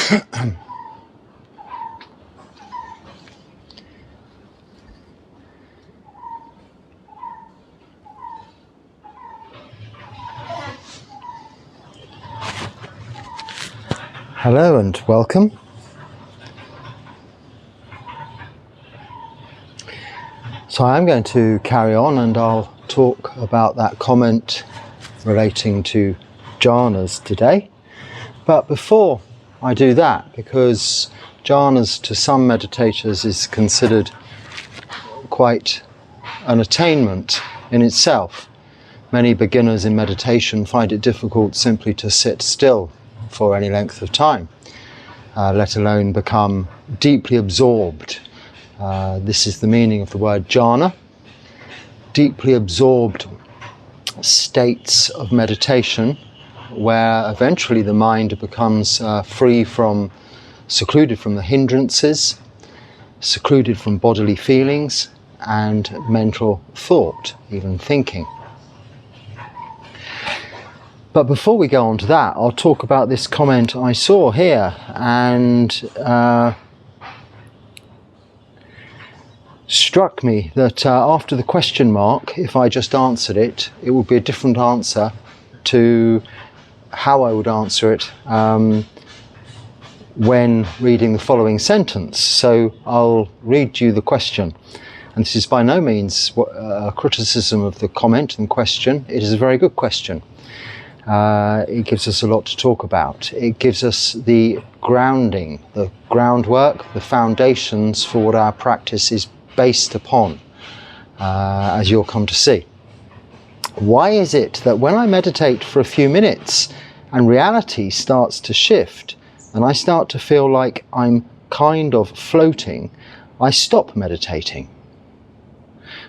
Hello and welcome. So I'm going to carry on and I'll talk about that comment relating to jhanas today. But before I do that, because jhanas to some meditators is considered quite an attainment in itself. Many beginners in meditation find it difficult simply to sit still for any length of time, let alone become deeply absorbed. This is the meaning of the word jhana, deeply absorbed states of meditation where eventually the mind becomes secluded from the hindrances, secluded from bodily feelings and mental thought, even thinking. But before we go on to that, I'll talk about this comment I saw here, and struck me that after the question mark, if I just answered it, it would be a different answer to how I would answer it when reading the following sentence. So I'll read you the question. And this is by no means a criticism of the comment and question. It is a very good question. It gives us a lot to talk about. It gives us the grounding, the groundwork, the foundations for what our practice is based upon, as you'll come to see. Why is it that when I meditate for a few minutes and reality starts to shift and I start to feel like I'm kind of floating, I stop meditating?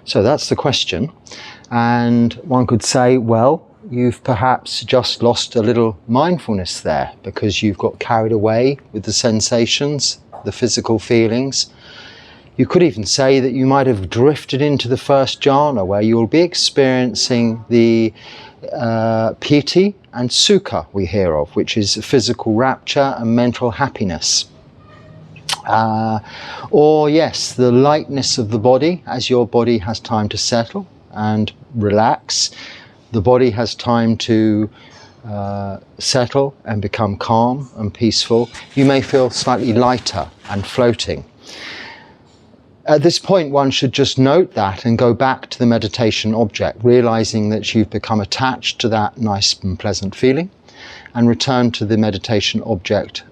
So that's the question. And one could say, well, you've perhaps just lost a little mindfulness there because you've got carried away with the sensations, the physical feelings. You could even say that you might have drifted into the first jhana where you'll be experiencing the piti and sukha we hear of, which is physical rapture and mental happiness. Or yes, the lightness of the body as your body has time to settle and relax. The body has time to settle and become calm and peaceful. You may feel slightly lighter and floating. At this point, one should just note that and go back to the meditation object, realizing that you've become attached to that nice and pleasant feeling, and return to the meditation object,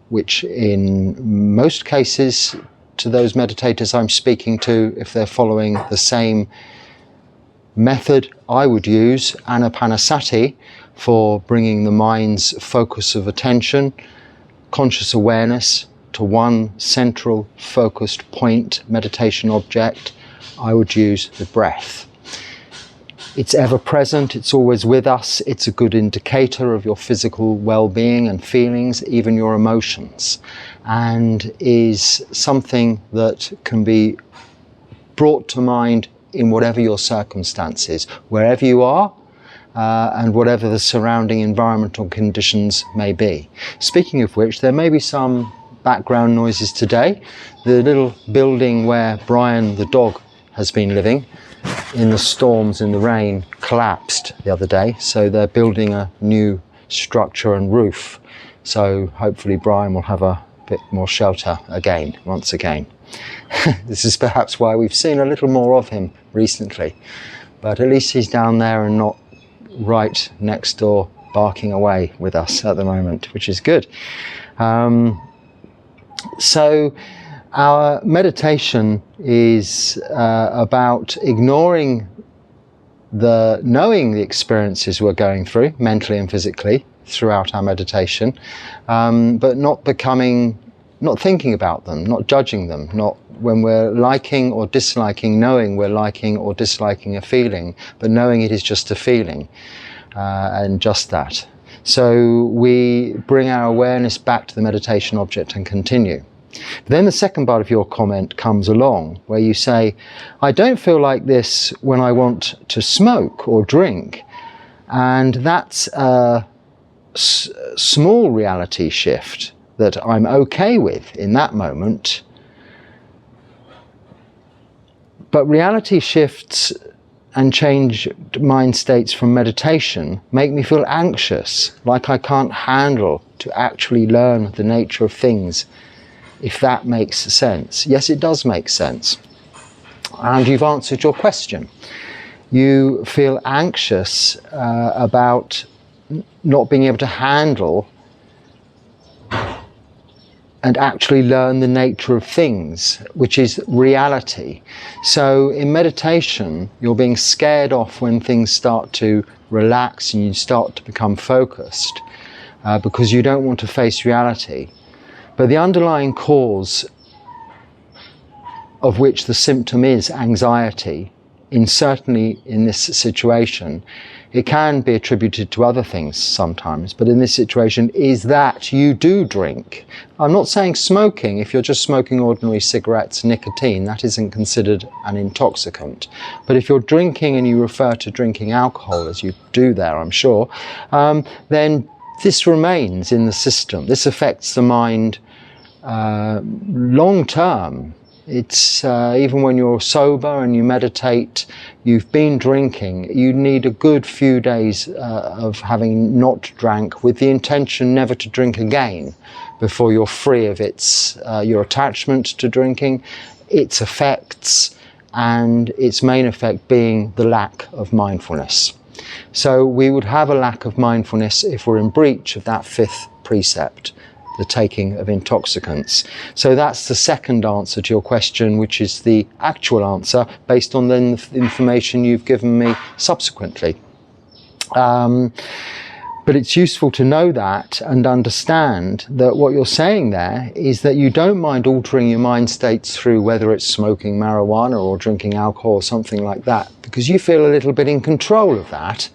which in most cases, to those meditators I'm speaking to, if they're following the same method I would use, anapanasati, for bringing the mind's focus of attention, conscious awareness, to one central focused point meditation object, I would use the breath. It's ever present, it's always with us, it's a good indicator of your physical well-being and feelings, even your emotions, and is something that can be brought to mind in whatever your circumstances, wherever you are, and whatever the surrounding environmental conditions may be. Speaking of which, there may be some background noises today. The little building where Brian the dog has been living in the storms, in the rain, collapsed the other day, so they're building a new structure and roof. So hopefully Brian will have a bit more shelter once again. This is perhaps why we've seen a little more of him recently, but at least he's down there and not right next door barking away with us at the moment, which is good. So our meditation is about ignoring knowing the experiences we're going through mentally and physically throughout our meditation, but not thinking about them, not judging them, not when we're liking or disliking, knowing we're liking or disliking a feeling, but knowing it is just a feeling, and just that. So we bring our awareness back to the meditation object and continue. But then the second part of your comment comes along where you say, I don't feel like this when I want to smoke or drink. And that's a small reality shift. that I'm okay with in that moment. But reality shifts and change mind states from meditation make me feel anxious, like I can't handle to actually learn the nature of things, if that makes sense. Yes, it does make sense. And you've answered your question. You feel anxious about not being able to handle and actually learn the nature of things, which is reality. So in meditation, you're being scared off when things start to relax and you start to become focused, because you don't want to face reality. But the underlying cause of which the symptom is anxiety, certainly in this situation, it can be attributed to other things sometimes, but in this situation is that you do drink. I'm not saying smoking. If you're just smoking ordinary cigarettes, nicotine, that isn't considered an intoxicant. But if you're drinking and you refer to drinking alcohol, as you do there, I'm sure, then this remains in the system. This affects the mind long term. It's even when you're sober and you meditate, you've been drinking, you need a good few days of having not drank with the intention never to drink again before you're free of your attachment to drinking, its effects, and its main effect being the lack of mindfulness. So we would have a lack of mindfulness if we're in breach of that fifth precept, the taking of intoxicants. So that's the second answer to your question, which is the actual answer based on the information you've given me subsequently. But it's useful to know that and understand that what you're saying there is that you don't mind altering your mind states through whether it's smoking marijuana or drinking alcohol or something like that, because you feel a little bit in control of that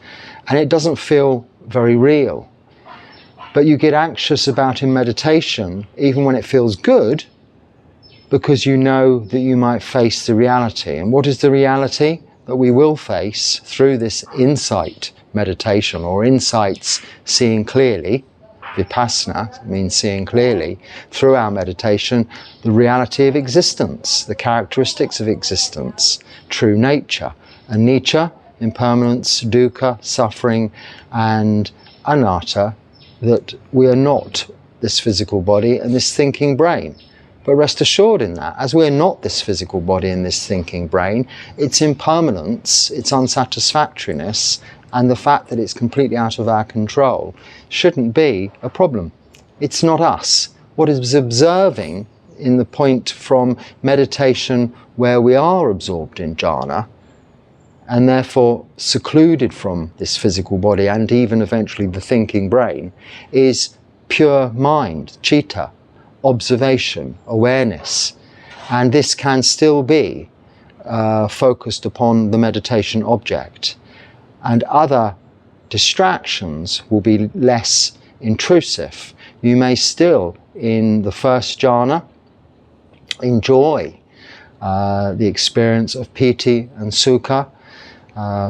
and it doesn't feel very real. But you get anxious about in meditation, even when it feels good, because you know that you might face the reality. And what is the reality that we will face through this insight meditation, or insights seeing clearly? Vipassana means seeing clearly through our meditation, the reality of existence, the characteristics of existence, true nature, anicca, impermanence, dukkha, suffering, and anatta, that we are not this physical body and this thinking brain. But rest assured in that, as we're not this physical body and this thinking brain, its impermanence, its unsatisfactoriness, and the fact that it's completely out of our control shouldn't be a problem. It's not us. What is observing in the point from meditation where we are absorbed in jhāna, and therefore secluded from this physical body and even eventually the thinking brain, is pure mind, citta, observation, awareness. And this can still be focused upon the meditation object. And other distractions will be less intrusive. You may still, in the first jhana, enjoy the experience of piti and sukha,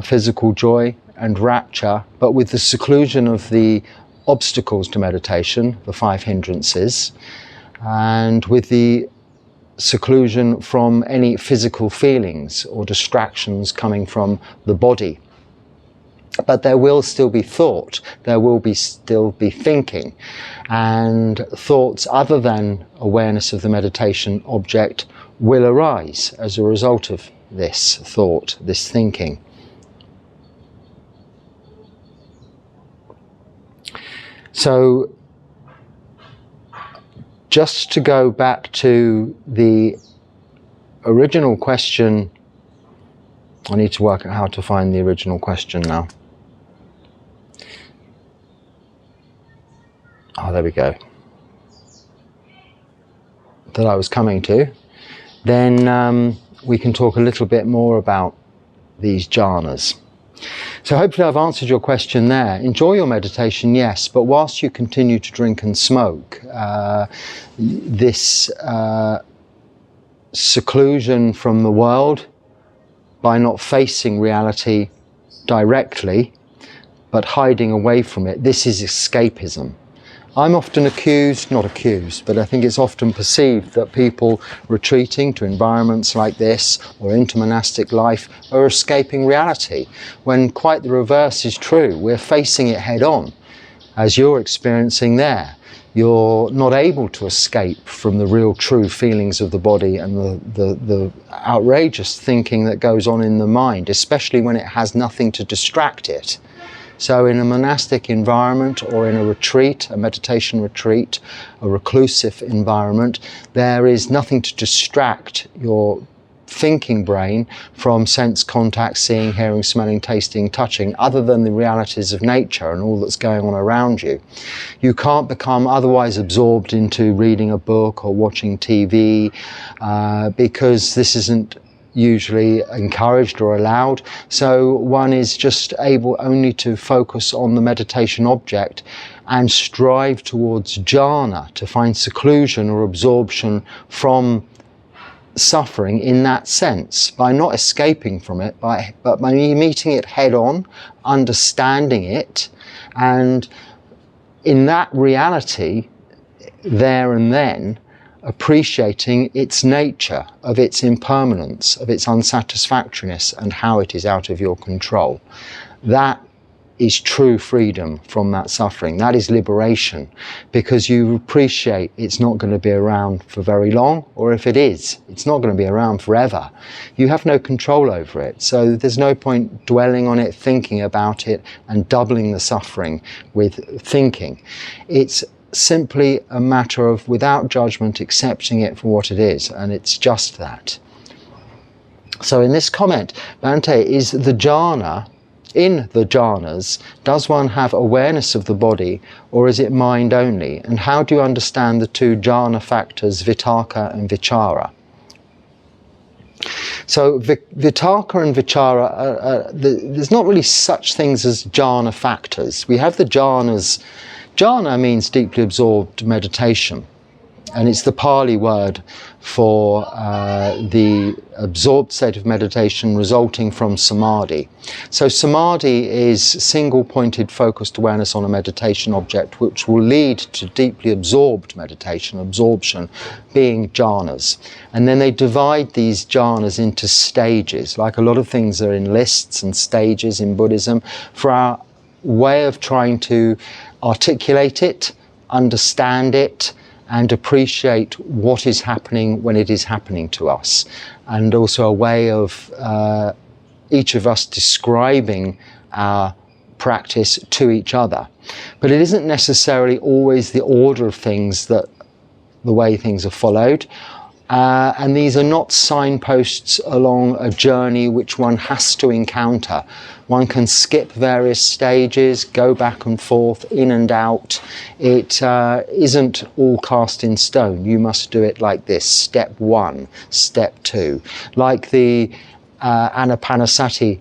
physical joy and rapture, but with the seclusion of the obstacles to meditation, the 5 hindrances, and with the seclusion from any physical feelings or distractions coming from the body. But there will still be thought, there will still be thinking, and thoughts other than awareness of the meditation object will arise as a result of this thought, this thinking. So, just to go back to the original question, I need to work out how to find the original question now. Oh, there we go. That I was coming to. Then we can talk a little bit more about these jhanas. So hopefully I've answered your question there. Enjoy your meditation, yes, but whilst you continue to drink and smoke, this seclusion from the world by not facing reality directly, but hiding away from it, this is escapism. I'm often not accused, but I think it's often perceived that people retreating to environments like this or into monastic life are escaping reality, when quite the reverse is true. We're facing it head on, as you're experiencing there. You're not able to escape from the real true feelings of the body and the outrageous thinking that goes on in the mind, especially when it has nothing to distract it. So in a monastic environment or in a retreat, a meditation retreat, a reclusive environment, there is nothing to distract your thinking brain from sense contact, seeing, hearing, smelling, tasting, touching, other than the realities of nature and all that's going on around you. You can't become otherwise absorbed into reading a book or watching TV because this isn't usually encouraged or allowed. So one is just able only to focus on the meditation object and strive towards jhāna, to find seclusion or absorption from suffering in that sense, by not escaping from it, but by meeting it head on, understanding it, and in that reality, there and then, appreciating its nature, of its impermanence, of its unsatisfactoriness, and how it is out of your control. That is true freedom from that suffering. That is liberation, because you appreciate it's not going to be around for very long, or if it is, it's not going to be around forever. You have no control over it, so there's no point dwelling on it, thinking about it, and doubling the suffering with thinking. It's simply a matter of, without judgment, accepting it for what it is, and it's just that. So in this comment, Bhante, is the jhana, in the jhanas, does one have awareness of the body, or is it mind only? And how do you understand the two jhana factors, vitāka and vichara? So vitāka and vichara, there's not really such things as jhana factors. We have the jhanas. Jhana means deeply absorbed meditation, and it's the Pali word for the absorbed state of meditation resulting from samadhi. So samadhi is single-pointed focused awareness on a meditation object, which will lead to deeply absorbed meditation, absorption, being jhanas. And then they divide these jhanas into stages, like a lot of things are in lists and stages in Buddhism, for our way of trying to articulate it, understand it, and appreciate what is happening when it is happening to us. And also a way of each of us describing our practice to each other. But it isn't necessarily always the order of things, that the way things are followed. And these are not signposts along a journey which one has to encounter. One can skip various stages, go back and forth, in and out. It isn't all cast in stone. You must do it like this, step 1, step 2. Like the Anapanasati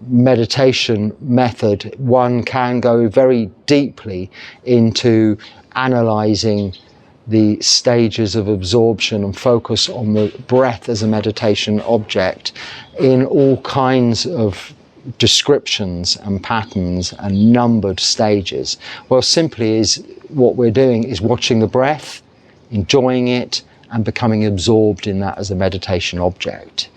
meditation method, one can go very deeply into analysing the stages of absorption and focus on the breath as a meditation object in all kinds of descriptions and patterns and numbered stages. Well, simply is what we're doing is watching the breath, enjoying it, and becoming absorbed in that as a meditation object.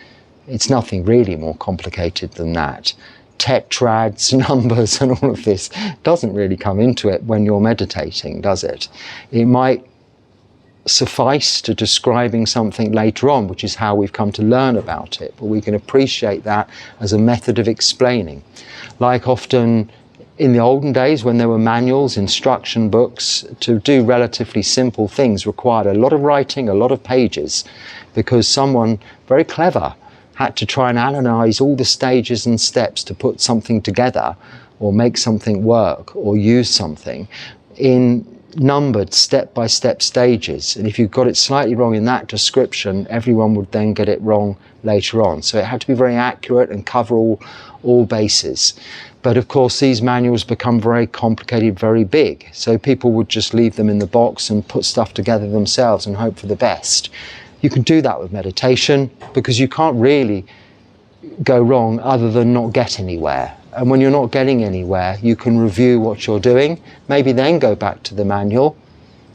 It's nothing really more complicated than that. Tetrads, numbers, and all of this doesn't really come into it when you're meditating, does it? It might suffice to describing something later on, which is how we've come to learn about it, but we can appreciate that as a method of explaining. Like often in the olden days, when there were manuals, instruction books, to do relatively simple things required a lot of writing, a lot of pages, because someone very clever had to try and analyze all the stages and steps to put something together or make something work or use something in numbered step-by-step stages. And if you got it slightly wrong in that description, everyone would then get it wrong later on. So it had to be very accurate and cover all bases. But of course these manuals become very complicated, very big. So people would just leave them in the box and put stuff together themselves and hope for the best. You can do that with meditation because you can't really go wrong other than not get anywhere. And when you're not getting anywhere, you can review what you're doing, maybe then go back to the manual,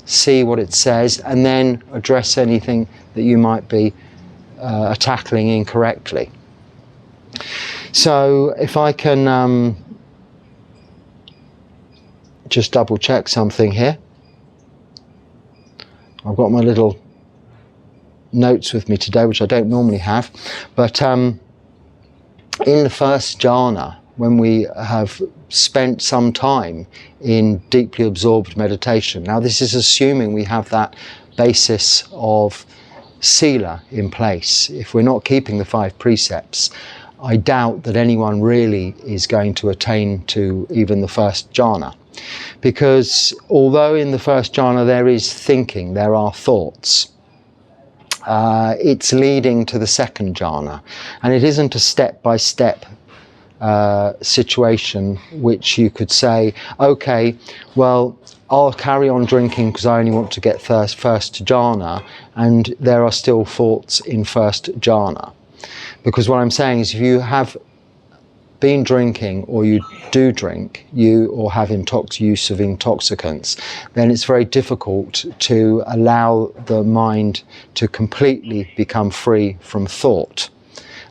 see what it says, and then address anything that you might be tackling incorrectly. So if I can just double check something here. I've got my little notes with me today, which I don't normally have, but in the first jhana, when we have spent some time in deeply absorbed meditation, now this is assuming we have that basis of sila in place. If we're not keeping the 5 precepts, I doubt that anyone really is going to attain to even the first jhana. Because although in the first jhana there is thinking, there are thoughts, it's leading to the second jhana, and it isn't a step-by-step situation which you could say, okay, well, I'll carry on drinking because I only want to get first to jhana, and there are still thoughts in first jhana. Because what I'm saying is, if you have been drinking, or you do drink, or have use of intoxicants, then it's very difficult to allow the mind to completely become free from thought.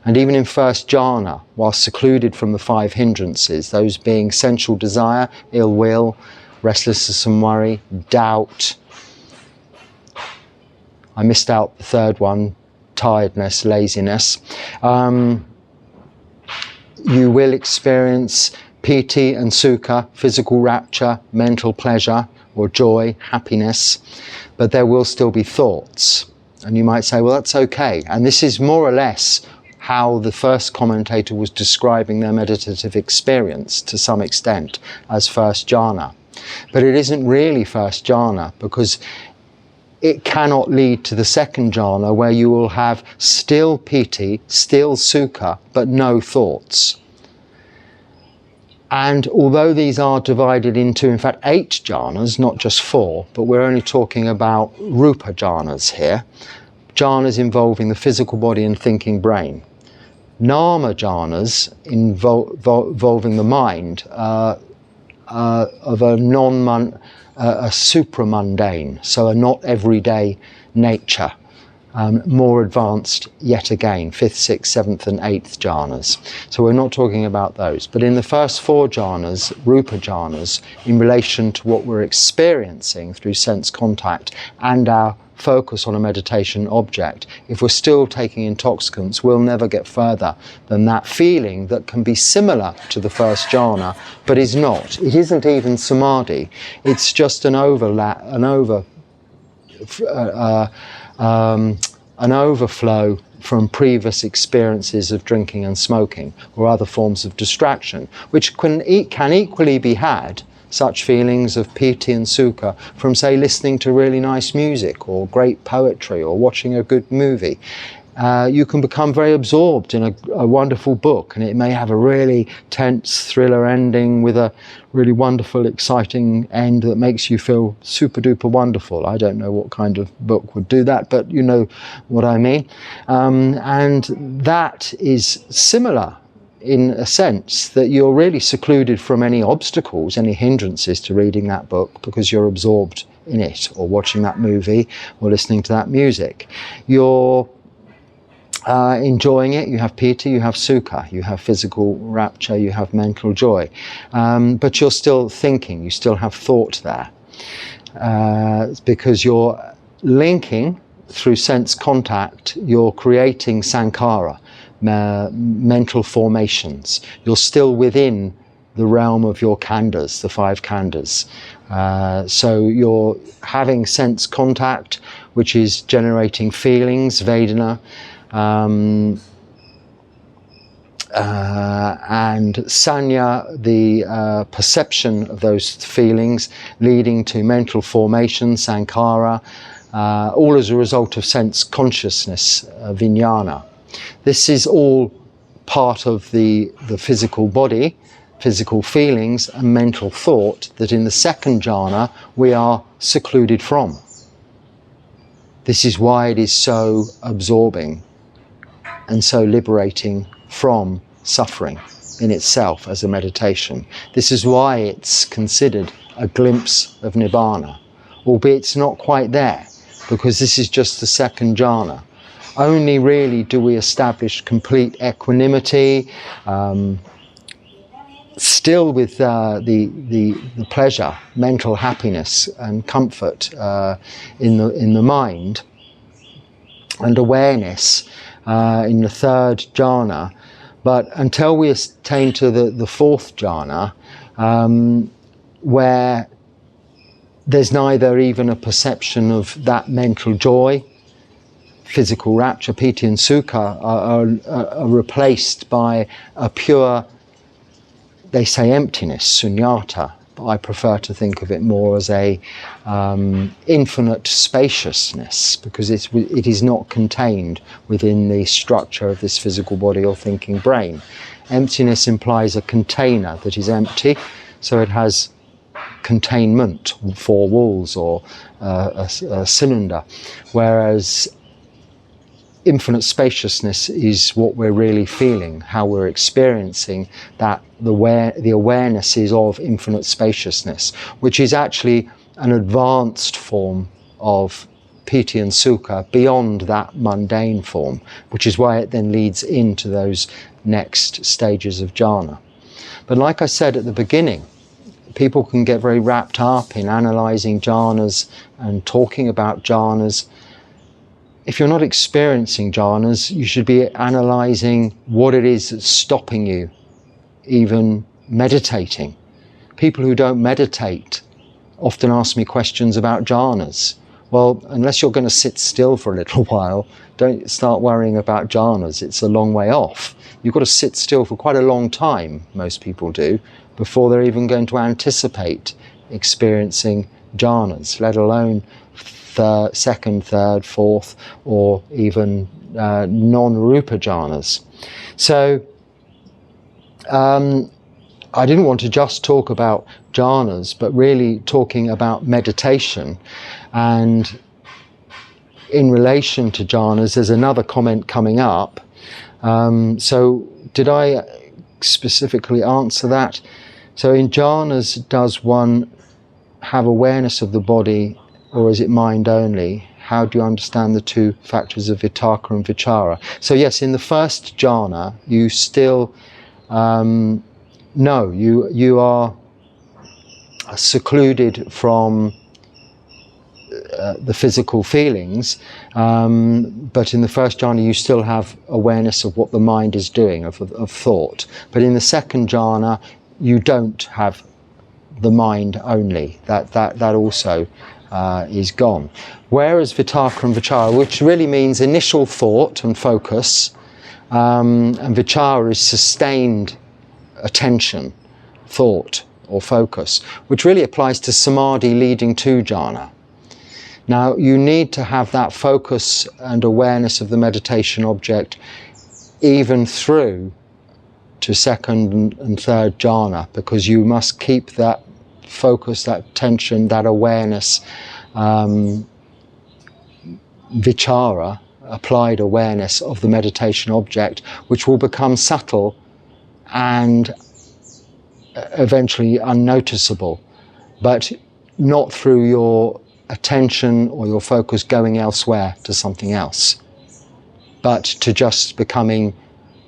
And even in first jhana, while secluded from the 5 hindrances, those being sensual desire, ill will, restlessness and worry, doubt, I missed out the third one, tiredness, laziness, you will experience piti and sukha, physical rapture, mental pleasure or joy, happiness, but there will still be thoughts. And you might say, well, that's okay. And this is more or less how the first commentator was describing their meditative experience to some extent as first jhana. But it isn't really first jhana, because it cannot lead to the second jhana, where you will have still piti, still sukha, but no thoughts. And although these are divided into, in fact, 8 jhanas, not just 4, but we're only talking about rupa jhanas here, jhanas involving the physical body and thinking brain. Nama jhanas involving the mind of a supramundane, so a not everyday nature, more advanced yet again, 5th, 6th, 7th and 8th jhanas. So we're not talking about those. But in the first 4 jhanas, rupa jhanas, in relation to what we're experiencing through sense contact and our focus on a meditation object, if we're still taking intoxicants, we'll never get further than that feeling that can be similar to the first jhana, but is not. It isn't even samadhi. It's just an overflow from previous experiences of drinking and smoking or other forms of distraction, which can equally be had, such feelings of piti and sukha, from, say, listening to really nice music or great poetry or watching a good movie. You can become very absorbed in a wonderful book, and it may have a really tense thriller ending with a really wonderful, exciting end that makes you feel super duper wonderful. I don't know what kind of book would do that, but you know what I mean. And that is similar in a sense, that you're really secluded from any obstacles, any hindrances to reading that book, because you're absorbed in it, or watching that movie, or listening to that music. You're enjoying it. You have piti, you have sukha, you have physical rapture, you have mental joy, but you're still thinking, you still have thought there, because you're linking through sense contact, you're creating sankhara, mental formations. You're still within the realm of your khandhas, the 5 khandhas. So you're having sense contact, which is generating feelings, vedana, and sanya, the perception of those feelings, leading to mental formation, sankhara, all as a result of sense consciousness, vijnana. This is all part of the physical body, physical feelings and mental thought that in the second jhana we are secluded from. This is why it is so absorbing and so liberating from suffering. in itself as a meditation. This is why it's considered a glimpse of Nibbana, albeit it's not quite there, because this is just the second jhana. Only really do we establish complete equanimity, still with the pleasure, mental happiness and comfort in the mind, and awareness in the third jhana. But until we attain to the fourth jhana, where there's neither even a perception of that mental joy, physical rapture, piti and sukha are replaced by a pure, they say emptiness, sunyata, but I prefer to think of it more as a infinite spaciousness, because it is not contained within the structure of this physical body or thinking brain. Emptiness implies a container that is empty, so it has containment, 4 walls or a cylinder, whereas infinite spaciousness is what we're really feeling, how we're experiencing that the awareness is of infinite spaciousness, which is actually an advanced form of piti and sukha beyond that mundane form, which is why it then leads into those next stages of jhana. But like I said at the beginning, people can get very wrapped up in analysing jhanas and talking about jhanas. If you're not experiencing jhanas, you should be analysing what it is that's stopping you even meditating. People who don't meditate often ask me questions about jhanas. Well, unless you're going to sit still for a little while, don't start worrying about jhanas. It's a long way off. You've got to sit still for quite a long time, most people do, before they're even going to anticipate experiencing jhanas, let alone second, third, fourth, or even non-rupa jhanas. So I didn't want to just talk about jhanas, but really talking about meditation. And in relation to jhanas, there's another comment coming up. So did I specifically answer that? So in jhanas, does one have awareness of the body, or is it mind only? How do you understand the two factors of vitakka and vichara? So yes, in the first jhana, you still no, you are secluded from the physical feelings, but in the first jhana you still have awareness of what the mind is doing, of thought. But in the second jhana, you don't have the mind only. That also is gone. Whereas vitakka and vichara, which really means initial thought and focus, and vichara is sustained attention, thought or focus, which really applies to samadhi leading to jhana. Now you need to have that focus and awareness of the meditation object even through to second and third jhana, because you must keep that focus, that attention, that awareness, vichara, applied awareness of the meditation object, which will become subtle and eventually unnoticeable, but not through your attention or your focus going elsewhere to something else, but to just becoming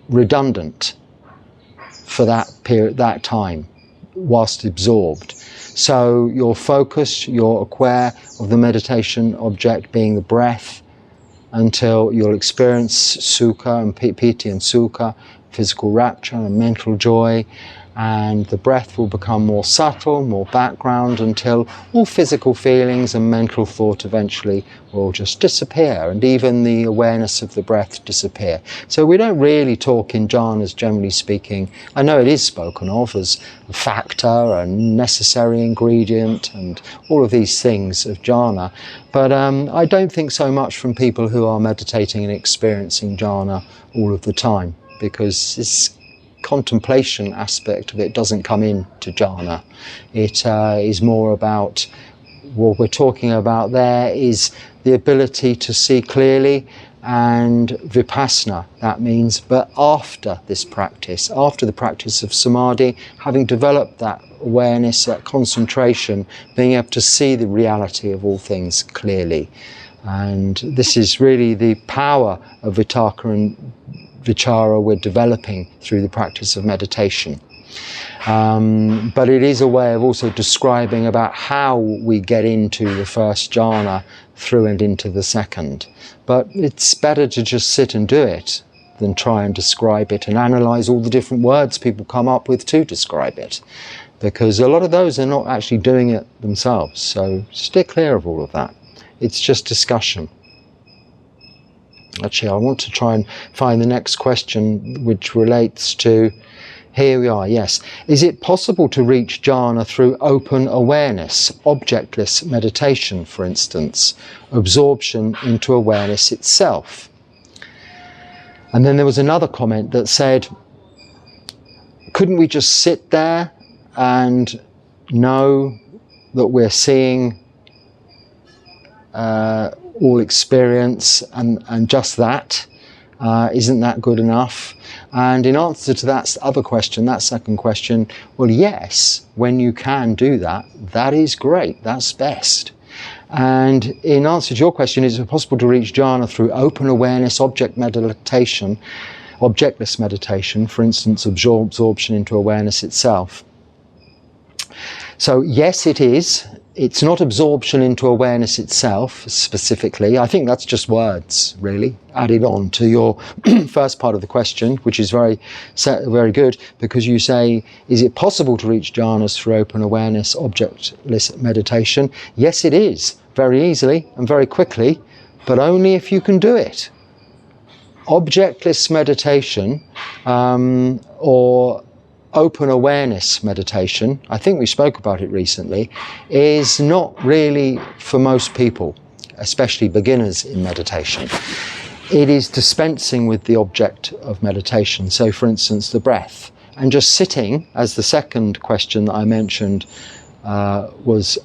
redundant for that period, that time, whilst absorbed. So your focus, you're aware of the meditation object being the breath, until you'll experience sukha and piti and sukha, physical rapture and mental joy, and the breath will become more subtle, more background, until all physical feelings and mental thought eventually will just disappear, and even the awareness of the breath disappear. So we don't really talk in jhanas, generally speaking. I know it is spoken of as a factor, a necessary ingredient, and all of these things of jhana, but I don't think so much from people who are meditating and experiencing jhana all of the time, because this contemplation aspect of it doesn't come into jhana. It is more about, what we're talking about there is the ability to see clearly and vipassana, that means, but after this practice, after the practice of samadhi, having developed that awareness, that concentration, being able to see the reality of all things clearly. And this is really the power of vitakka and vichara we're developing through the practice of meditation. But it is a way of also describing about how we get into the first jhana through and into the second. But it's better to just sit and do it than try and describe it and analyze all the different words people come up with to describe it, because a lot of those are not actually doing it themselves. So steer clear of all of that. It's just discussion. Actually, I want to try and find the next question, which relates to, here we are, yes. Is it possible to reach jhana through open awareness, objectless meditation, for instance, absorption into awareness itself? And then there was another comment that said, couldn't we just sit there and know that we're seeing all experience and just that? Isn't that good enough? And in answer to that other question, that second question, well, yes, when you can do that, that is great, that's best. And in answer to your question, is it possible to reach jhana through open awareness, objectless meditation, for instance, absorption into awareness itself? So yes, it is. It's not absorption into awareness itself specifically. I think that's just words, really, added on to your first part of the question, which is very good, because you say, is it possible to reach jhanas through open awareness, objectless meditation? Yes, it is, very easily and very quickly, but only if you can do it. Objectless meditation, or open awareness meditation, I think we spoke about it recently, is not really for most people, especially beginners in meditation. It is dispensing with the object of meditation. So for instance, the breath, and just sitting, as the second question that I mentioned was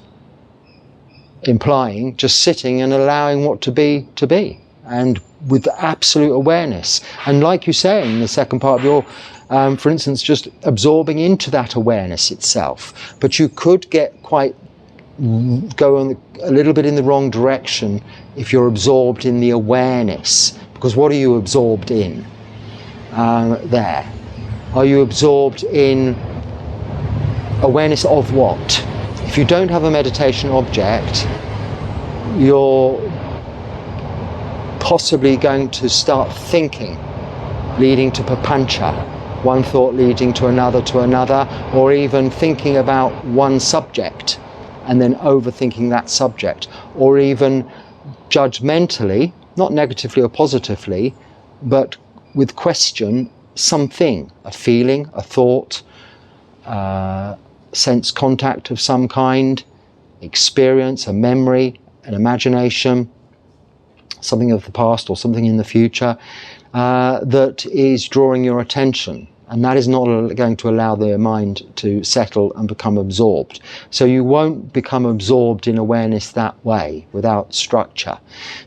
implying, just sitting and allowing what to be, and with absolute awareness. And like you say in the second part of your for instance, just absorbing into that awareness itself. But you could get go on a little bit in the wrong direction if you're absorbed in the awareness. Because what are you absorbed in there? Are you absorbed in awareness of what? If you don't have a meditation object, you're possibly going to start thinking, leading to papancha. One thought leading to another, or even thinking about one subject and then overthinking that subject, or even judgmentally, not negatively or positively, but with question, something, a feeling, a thought, sense contact of some kind, experience, a memory, an imagination, something of the past or something in the future, that is drawing your attention. And that is not going to allow the mind to settle and become absorbed. So you won't become absorbed in awareness that way, without structure.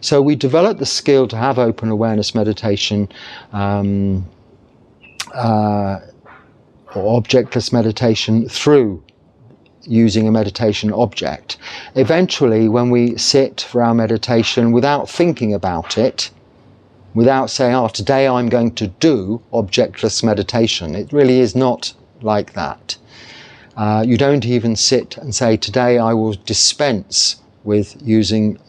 So we develop the skill to have open awareness meditation, or objectless meditation, through using a meditation object. Eventually, when we sit for our meditation without thinking about it, without saying, oh, today I'm going to do objectless meditation. It really is not like that. You don't even sit and say, today I will dispense with using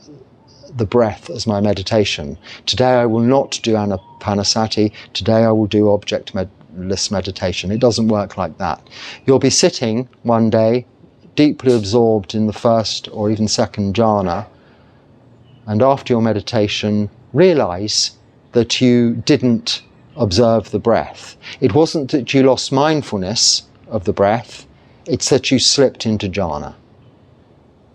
the breath as my meditation. Today I will not do anapanasati. Today I will do objectless meditation. It doesn't work like that. You'll be sitting one day, deeply absorbed in the first or even second jhana, and after your meditation, realize that you didn't observe the breath. It wasn't that you lost mindfulness of the breath, it's that you slipped into jhana.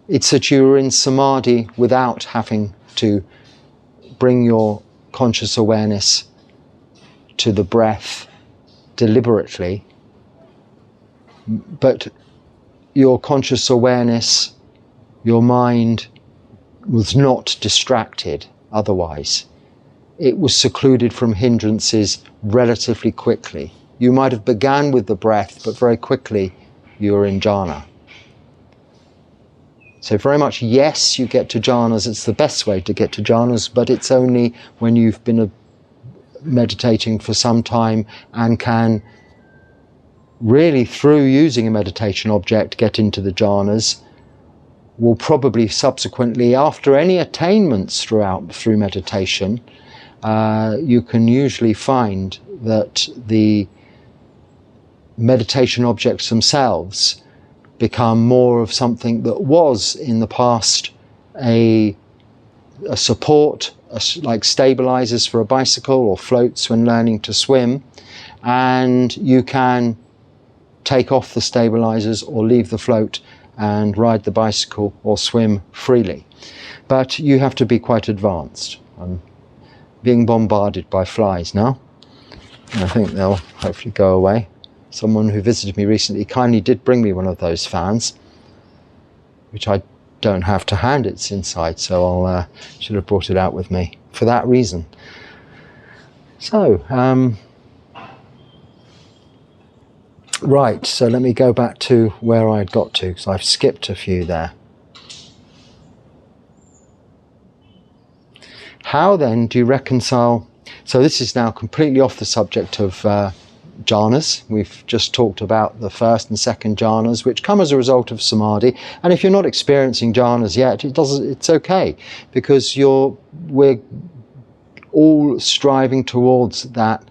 It's that you were in samadhi without having to bring your conscious awareness to the breath deliberately, but your conscious awareness, your mind was not distracted otherwise. it was secluded from hindrances relatively quickly. You might have begun with the breath, but very quickly you're in jhana. So very much, yes, you get to jhanas. It's the best way to get to jhanas, but it's only when you've been meditating for some time and can really, through using a meditation object, get into the jhanas. Will probably subsequently, after any attainments through meditation, you can usually find that the meditation objects themselves become more of something that was in the past a support, like stabilizers for a bicycle or floats when learning to swim, and you can take off the stabilizers or leave the float and ride the bicycle or swim freely. But you have to be quite advanced. I'm being bombarded by flies now. I think they'll hopefully go away. Someone who visited me recently kindly did bring me one of those fans, which I don't have to hand, it's inside, so I should have brought it out with me for that reason. So, right, so let me go back to where I'd got to, because I've skipped a few there. How then do you reconcile? So this is now completely off the subject of jhanas. We've just talked about the first and second jhanas, which come as a result of samadhi. And if you're not experiencing jhanas yet, it's okay, because we're all striving towards that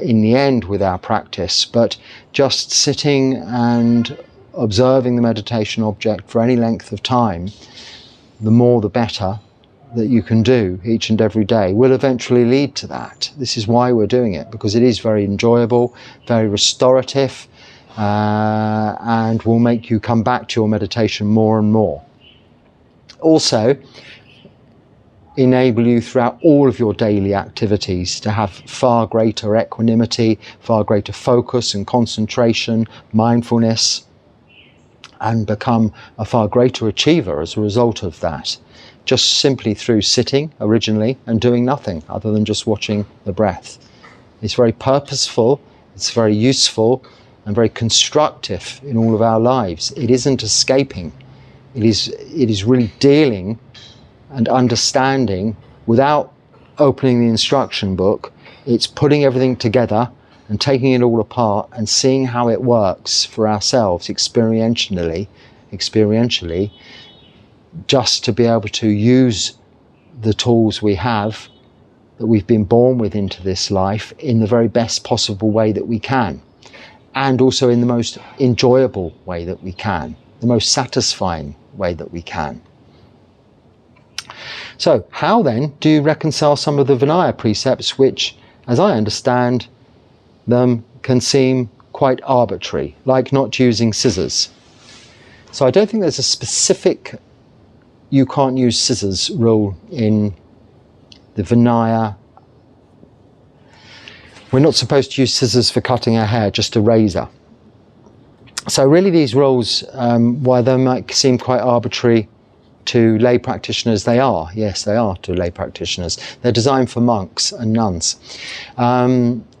in the end with our practice. But just sitting and observing the meditation object for any length of time, the more the better, that you can do each and every day will eventually lead to that. This is why we're doing it, because it is very enjoyable, very restorative, and will make you come back to your meditation more and more. Also, enable you throughout all of your daily activities to have far greater equanimity, far greater focus and concentration, mindfulness, and become a far greater achiever as a result of that. Just simply through sitting originally and doing nothing other than just watching the breath. It's very purposeful, it's very useful and very constructive in all of our lives. It isn't escaping. It is really dealing and understanding without opening the instruction book. It's putting everything together and taking it all apart and seeing how it works for ourselves experientially, just to be able to use the tools we have that we've been born with into this life in the very best possible way that we can, and also in the most enjoyable way that we can, the most satisfying way that we can. So how then do you reconcile some of the Vinaya precepts which, as I understand them, can seem quite arbitrary, like not using scissors? So I don't think there's a specific you can't use scissors rule in the Vinaya. We're not supposed to use scissors for cutting our hair, just a razor. So really these rules, while they might seem quite arbitrary to lay practitioners, they are. Yes, they are to lay practitioners. They're designed for monks and nuns.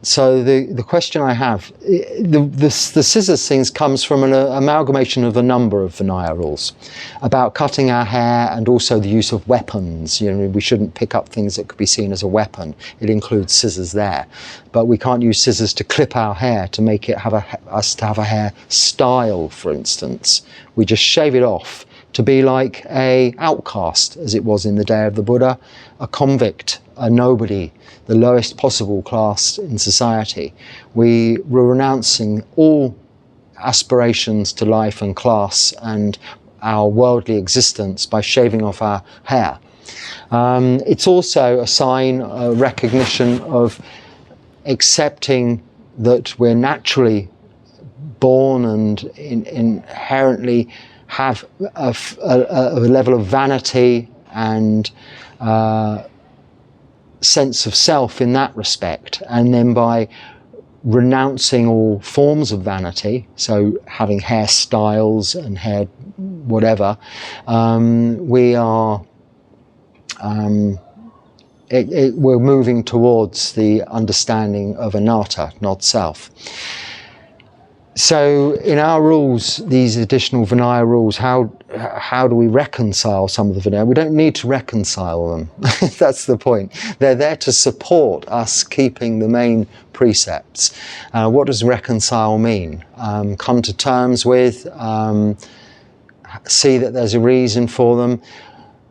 So the question I have, the scissors things comes from an amalgamation of a number of Vinaya rules about cutting our hair and also the use of weapons. You know, we shouldn't pick up things that could be seen as a weapon. It includes scissors there. But we can't use scissors to clip our hair to make it have us to have a hair style, for instance. We just shave it off to be like a outcast, as it was in the day of the Buddha, a convict, a nobody, the lowest possible class in society. We were renouncing all aspirations to life and class and our worldly existence by shaving off our hair. It's also a sign, a recognition of accepting that we're naturally born and inherently have a level of vanity and sense of self in that respect, and then by renouncing all forms of vanity, so having hairstyles and hair whatever, we are we're moving towards the understanding of anatta, not self. So in our rules, these additional Vinaya rules, how do we reconcile some of the Vinaya? We don't need to reconcile them. That's the point. They're there to support us keeping the main precepts. What does reconcile mean? Come to terms with, see that there's a reason for them.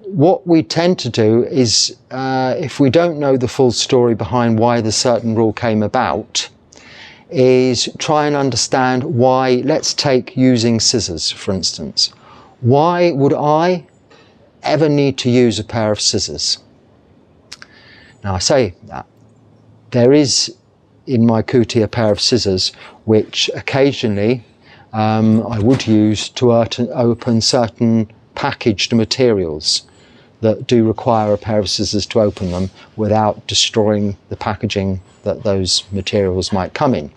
What we tend to do is, if we don't know the full story behind why the certain rule came about, is try and understand why. Let's take using scissors, for instance. Why would I ever need to use a pair of scissors? Now I say that there is in my kuti a pair of scissors which occasionally I would use to open certain packaged materials that do require a pair of scissors to open them without destroying the packaging that those materials might come in.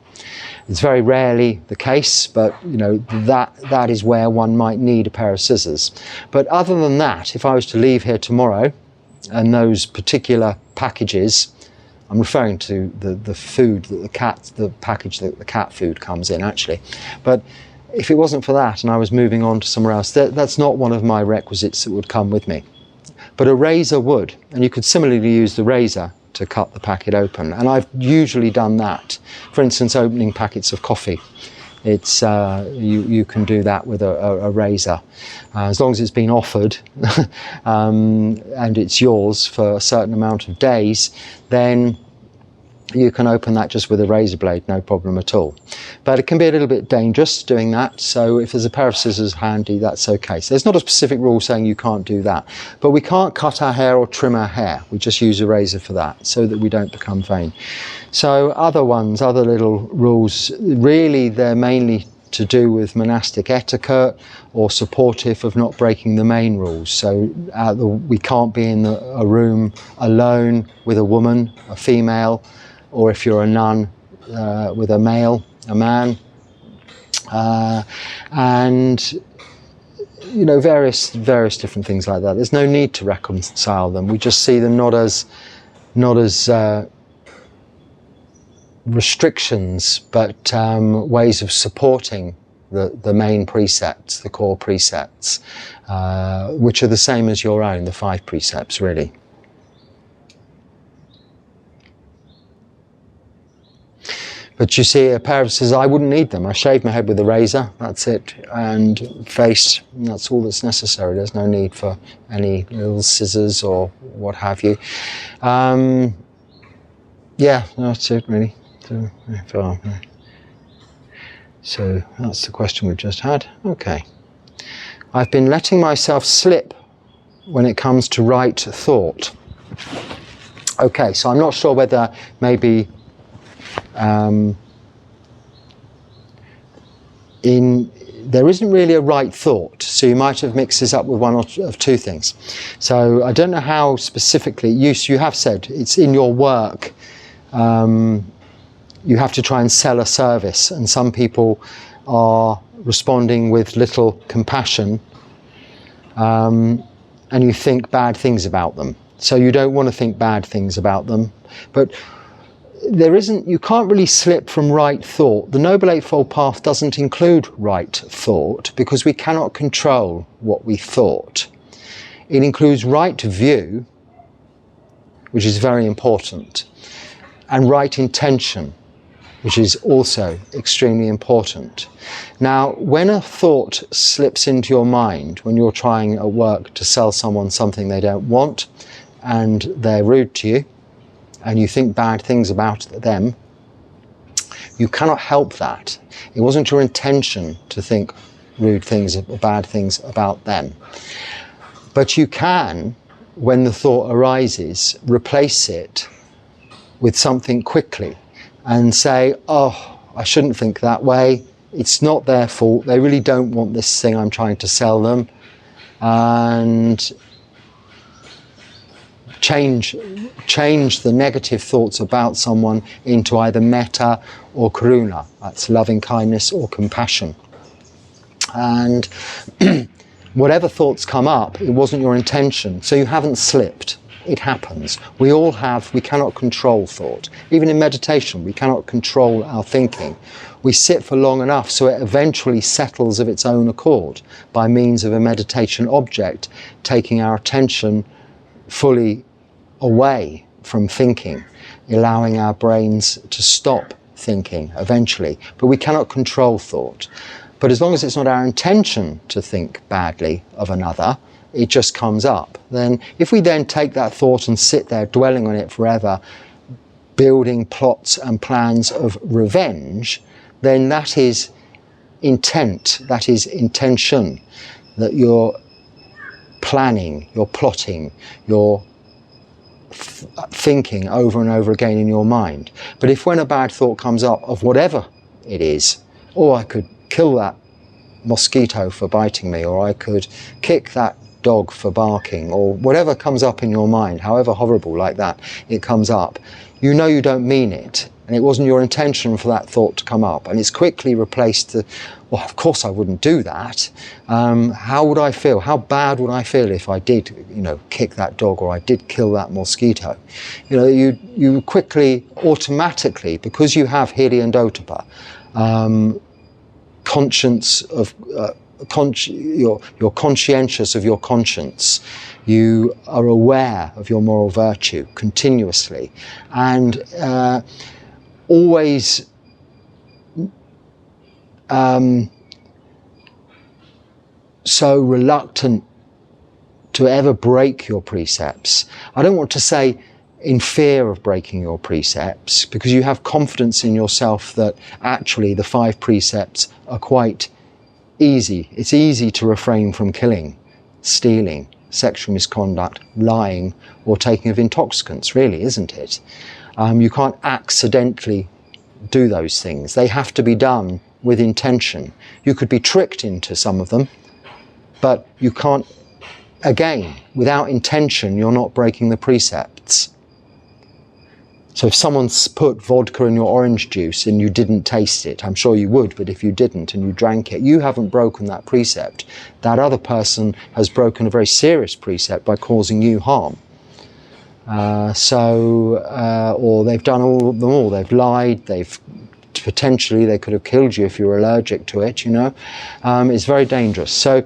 It's very rarely the case, but that is where one might need a pair of scissors. But other than that, if I was to leave here tomorrow and those particular packages, I'm referring to the food that the package that the cat food comes in actually, but if it wasn't for that and I was moving on to somewhere else, that's not one of my requisites that would come with me. But a razor would, and you could similarly use the razor to cut the packet open, and I've usually done that. For instance, opening packets of coffee, it's you can do that with a razor, as long as it's been offered and it's yours for a certain amount of days, then you can open that just with a razor blade, no problem at all. But it can be a little bit dangerous doing that, so if there's a pair of scissors handy, that's okay. So there's not a specific rule saying you can't do that, but we can't cut our hair or trim our hair. We just use a razor for that, so that we don't become vain. So other little rules, really they're mainly to do with monastic etiquette or supportive of not breaking the main rules. So we can't be in a room alone with a woman, a female, or if you're a nun with a man, and various different things like that. There's no need to reconcile them. We just see them not as restrictions, but ways of supporting the main precepts, the core precepts, which are the same as your own, the 5 precepts really. But you see, a pair of scissors, I wouldn't need them. I shave my head with a razor, that's it, and face, that's all that's necessary. There's no need for any little scissors or what have you. Yeah, that's it really. So that's the question we've just had. Okay. I've been letting myself slip when it comes to right thought. Okay, so I'm not sure whether maybe there isn't really a right thought, so you might have mixed this up with one of 2 things. So I don't know how specifically, you have said it's in your work, you have to try and sell a service, and some people are responding with little compassion, and you think bad things about them. So you don't want to think bad things about them, but you can't really slip from right thought. The Noble Eightfold Path doesn't include right thought because we cannot control what we thought. It includes right view, which is very important, and right intention, which is also extremely important. Now, when a thought slips into your mind, when you're trying at work to sell someone something they don't want, and they're rude to you, and you think bad things about them, you cannot help that. It wasn't your intention to think rude things or bad things about them. But you can, when the thought arises, replace it with something quickly and say, oh, I shouldn't think that way. It's not their fault. They really don't want this thing I'm trying to sell them. And change the negative thoughts about someone into either metta or karuna, that's loving kindness or compassion. And whatever thoughts come up, it wasn't your intention, so you haven't slipped. it happens. We cannot control thought. Even in meditation, we cannot control our thinking. We sit for long enough so it eventually settles of its own accord by means of a meditation object taking our attention fully away from thinking, allowing our brains to stop thinking eventually. But we cannot control thought. But as long as it's not our intention to think badly of another, it just comes up. Then if we then take that thought and sit there dwelling on it forever, building plots and plans of revenge, then that is intent, that is intention, that you're planning, you're plotting, you're thinking over and over again in your mind. But if when a bad thought comes up of whatever it is, oh, I could kill that mosquito for biting me, or I could kick that dog for barking, or whatever comes up in your mind, however horrible like that it comes up, you know you don't mean it, and it wasn't your intention for that thought to come up, and it's quickly replaced the, well, of course I wouldn't do that. How would I feel? How bad would I feel if I did, kick that dog, or I did kill that mosquito? You quickly, automatically, because you have hiri and ottappa, conscience of you're conscientious of your conscience. You are aware of your moral virtue continuously, and always so reluctant to ever break your precepts. I don't want to say in fear of breaking your precepts, because you have confidence in yourself that actually the 5 precepts are quite easy. It's easy to refrain from killing, stealing, sexual misconduct, lying, or taking of intoxicants, really, isn't it? You can't accidentally do those things. They have to be done with intention. You could be tricked into some of them, but you can't, again, without intention, you're not breaking the precepts. So if someone's put vodka in your orange juice and you didn't taste it, I'm sure you would, but if you didn't and you drank it, you haven't broken that precept. That other person has broken a very serious precept by causing you harm. Or they've done them all. They've lied, potentially they could have killed you if you were allergic to it, It's very dangerous. So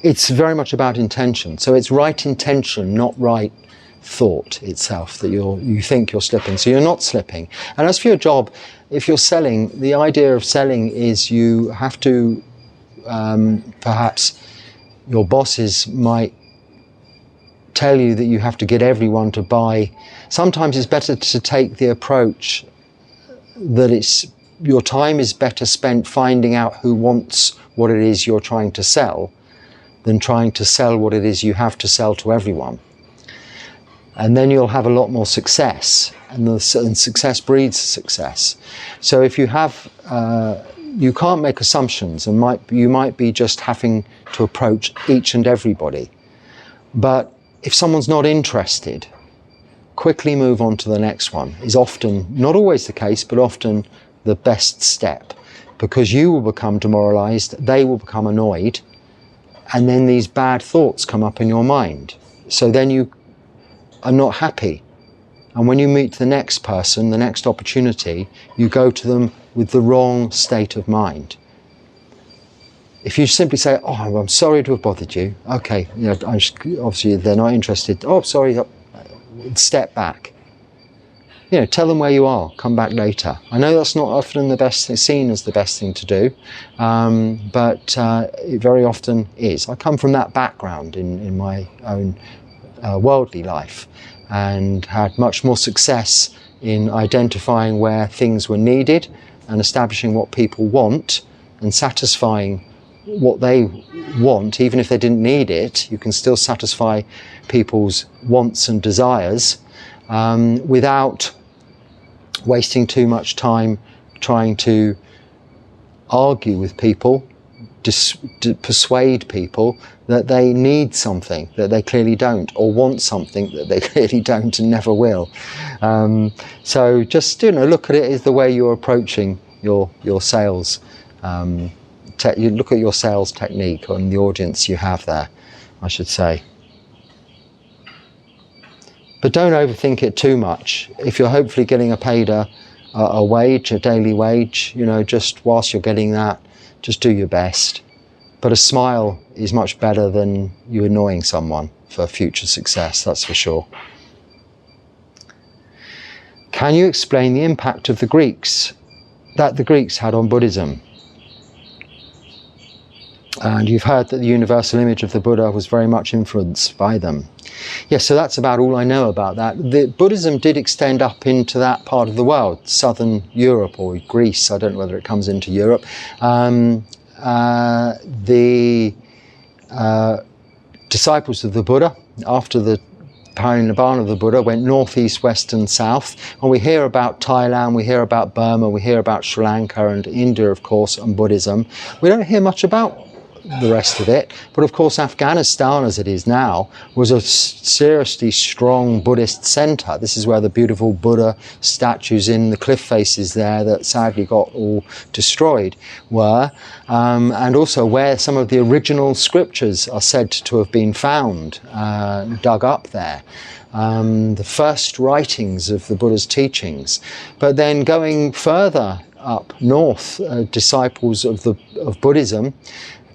it's very much about intention. So it's right intention, not right thought itself that you think you're slipping. So you're not slipping. And as for your job, if you're selling, the idea of selling is you have to, perhaps your bosses might tell you that you have to get everyone to buy. Sometimes it's better to take the approach that your time is better spent finding out who wants what it is you're trying to sell than trying to sell what it is you have to sell to everyone. And then you'll have a lot more success, and success breeds success. So if you have, you can't make assumptions, and you might be just having to approach each and everybody. But if someone's not interested, quickly move on to the next one is often, not always the case, but often the best step, because you will become demoralized, they will become annoyed, and then these bad thoughts come up in your mind. So then you are not happy. And when you meet the next person, the next opportunity, you go to them with the wrong state of mind. If you simply say, oh, I'm sorry to have bothered you. Okay, obviously they're not interested. Oh, sorry, step back. Tell them where you are, come back later. I know that's not often seen as the best thing to do, but it very often is. I come from that background in my own worldly life, and had much more success in identifying where things were needed and establishing what people want and satisfying what they want. Even if they didn't need it, you can still satisfy people's wants and desires without wasting too much time trying to argue with people, persuade people that they need something that they clearly don't, or want something that they clearly don't and never will. So just look at it as the way you're approaching your sales. You look at your sales technique and the audience you have there, I should say. But don't overthink it too much. If you're hopefully getting a wage, a daily wage, you know, just whilst you're getting that, just do your best. But a smile is much better than you annoying someone for future success, that's for sure. Can you explain the impact of the Greeks had on Buddhism? And you've heard that the universal image of the Buddha was very much influenced by them. Yes, so that's about all I know about that. Buddhism did extend up into that part of the world, southern Europe or Greece. I don't know whether it comes into Europe. The disciples of the Buddha, after the Parinibbana of the Buddha, went north, east, west and south. And we hear about Thailand, we hear about Burma, we hear about Sri Lanka and India, of course, and Buddhism. We don't hear much about the rest of it, but of course Afghanistan, as it is now, was a seriously strong Buddhist centre. This is where the beautiful Buddha statues in the cliff faces there that sadly got all destroyed were, and also where some of the original scriptures are said to have been found, dug up there. The first writings of the Buddha's teachings. But then going further up north, disciples of Buddhism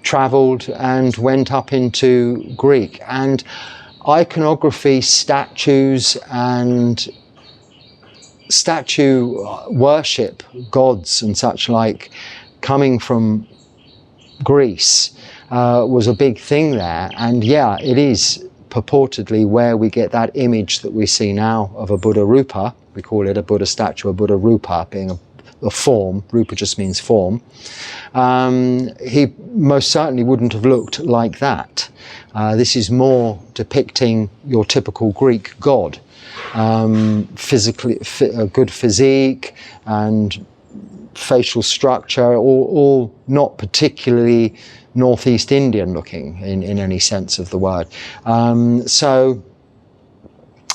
travelled and went up into Greek, and iconography, statues and statue worship, gods and such like, coming from Greece was a big thing there. And yeah, it is purportedly where we get that image that we see now of a Buddha Rupa. We call it a Buddha statue, a Buddha Rupa, being a form. Rupa just means form. He most certainly wouldn't have looked like that. This is more depicting your typical Greek god. Physically, a good physique and facial structure, all not particularly Northeast Indian looking in any sense of the word. So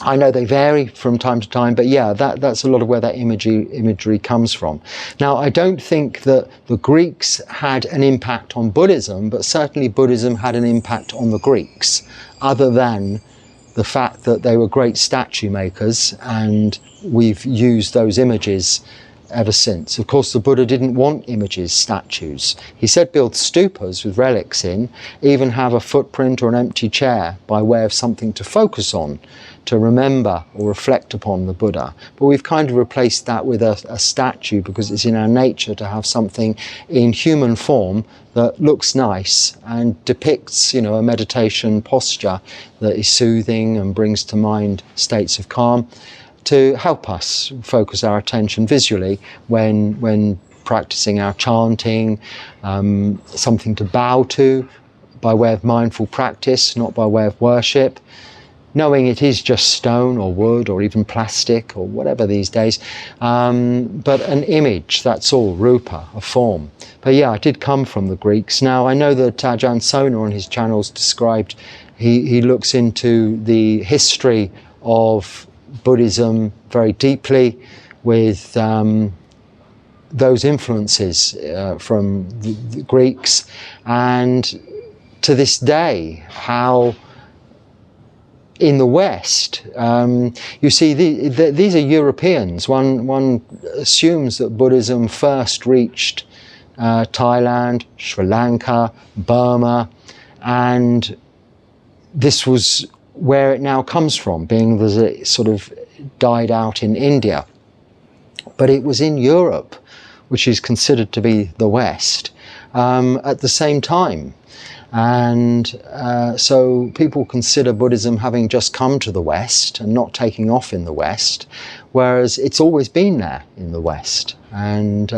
I know they vary from time to time, but yeah, that's a lot of where that imagery comes from. Now, I don't think that the Greeks had an impact on Buddhism, but certainly Buddhism had an impact on the Greeks, other than the fact that they were great statue makers, and we've used those images ever since. Of course, the Buddha didn't want images, statues. He said build stupas with relics in, even have a footprint or an empty chair by way of something to focus on, to remember or reflect upon the Buddha. But we've kind of replaced that with a statue, because it's in our nature to have something in human form that looks nice and depicts, you know, a meditation posture that is soothing and brings to mind states of calm, to help us focus our attention visually when practicing our chanting, something to bow to by way of mindful practice, not by way of worship, knowing it is just stone or wood or even plastic or whatever these days, but an image, that's all, rupa, a form. But yeah, it did come from the Greeks. Now, I know that Ajahn Sona on his channels described, he looks into the history of Buddhism very deeply, with those influences from the Greeks, and to this day how in the West, you see these are Europeans. One assumes that Buddhism first reached Thailand, Sri Lanka, Burma, and this was where it now comes from, being that it sort of died out in India. But it was in Europe, which is considered to be the West, at the same time. And so people consider Buddhism having just come to the West and not taking off in the West, whereas it's always been there in the West. And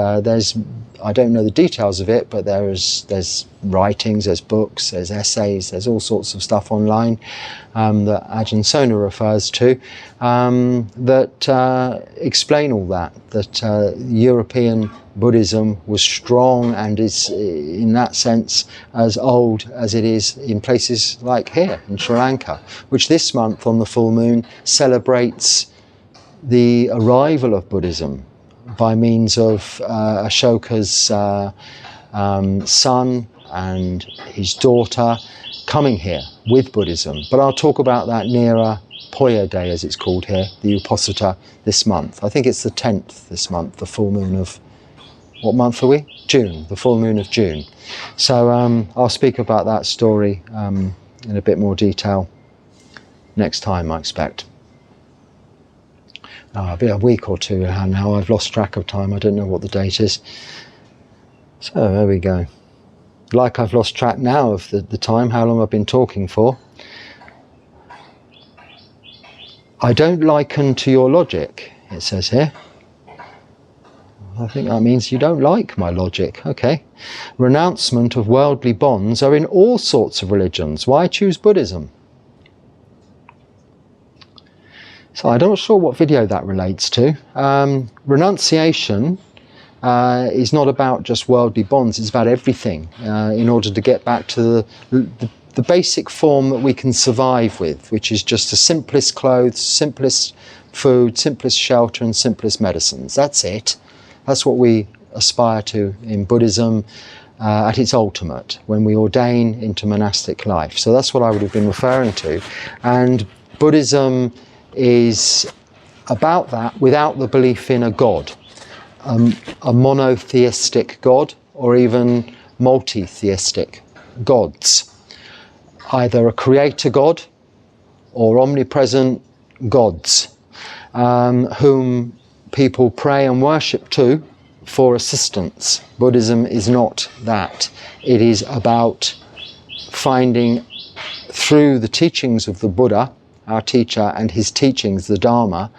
I don't know the details of it, but there's writings, there's books, there's essays, there's all sorts of stuff online that Ajahn Sona refers to that explain all that European Buddhism was strong and is in that sense as old as it is in places like here in Sri Lanka, which this month on the full moon celebrates the arrival of Buddhism by means of Ashoka's son and his daughter coming here with Buddhism. But I'll talk about that nearer Poya Day, as it's called here, the Uposatha, this month. I think it's the 10th this month, the full moon of, what month are we? June, the full moon of June. So I'll speak about that story in a bit more detail next time, I expect. It'll be a week or two now. I've lost track of time. I don't know what the date is. So there we go. Like I've lost track now of the time, how long I've been talking for. I don't liken to your logic, it says here. I think that means you don't like my logic. Okay. Renouncement of worldly bonds are in all sorts of religions. Why choose Buddhism? So I'm not sure what video that relates to. Renunciation is not about just worldly bonds, it's about everything in order to get back to the basic form that we can survive with, which is just the simplest clothes, simplest food, simplest shelter and simplest medicines. That's it. That's what we aspire to in Buddhism at its ultimate, when we ordain into monastic life. So that's what I would have been referring to. And Buddhism is about that without the belief in a God, a monotheistic God or even multi-theistic gods. Either a creator God or omnipresent gods whom people pray and worship to for assistance. Buddhism is not that. It is about finding, through the teachings of the Buddha, our teacher, and his teachings, the Dharma,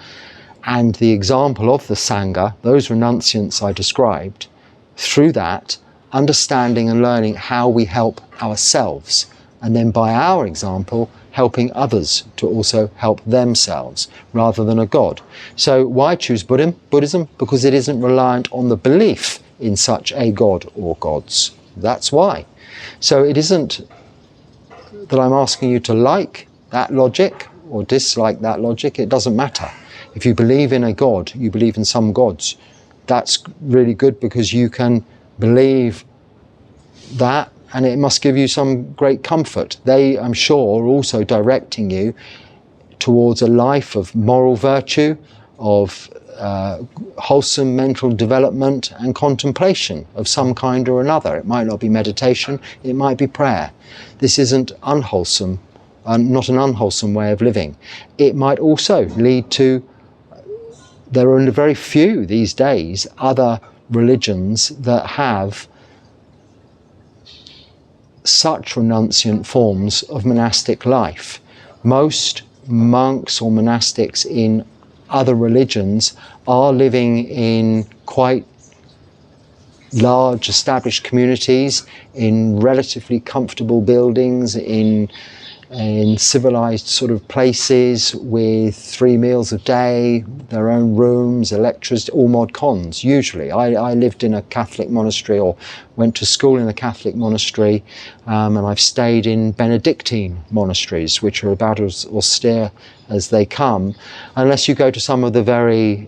and the example of the Sangha, those renunciants I described, through that, understanding and learning how we help ourselves, and then by our example, helping others to also help themselves, rather than a God. So why choose Buddhism? Because it isn't reliant on the belief in such a God or gods. That's why. So it isn't that I'm asking you to like that logic or dislike that logic. It doesn't matter. If you believe in a God, you believe in some gods, that's really good, because you can believe that and it must give you some great comfort. They, I'm sure, are also directing you towards a life of moral virtue, of wholesome mental development and contemplation of some kind or another. It might not be meditation, it might be prayer. This isn't unwholesome, not an unwholesome way of living. It might also lead to, there are very few these days other religions that have such renunciant forms of monastic life. Most monks or monastics in other religions are living in quite large established communities, in relatively comfortable buildings, in civilized sort of places with 3 meals a day, their own rooms, electricity, all mod cons usually. I lived in a Catholic monastery, or went to school in a Catholic monastery, and I've stayed in Benedictine monasteries, which are about as austere as they come, unless you go to some of the very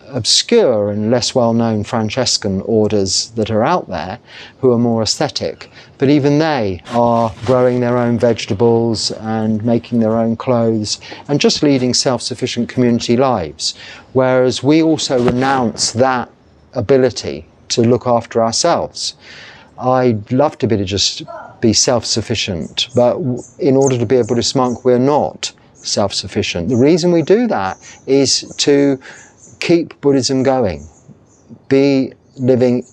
obscure and less well-known Franciscan orders that are out there, who are more aesthetic. But even they are growing their own vegetables and making their own clothes and just leading self-sufficient community lives. Whereas we also renounce that ability to look after ourselves. I'd love to be just be self-sufficient, but in order to be a Buddhist monk, we're not self-sufficient. The reason we do that is to keep Buddhism going, be living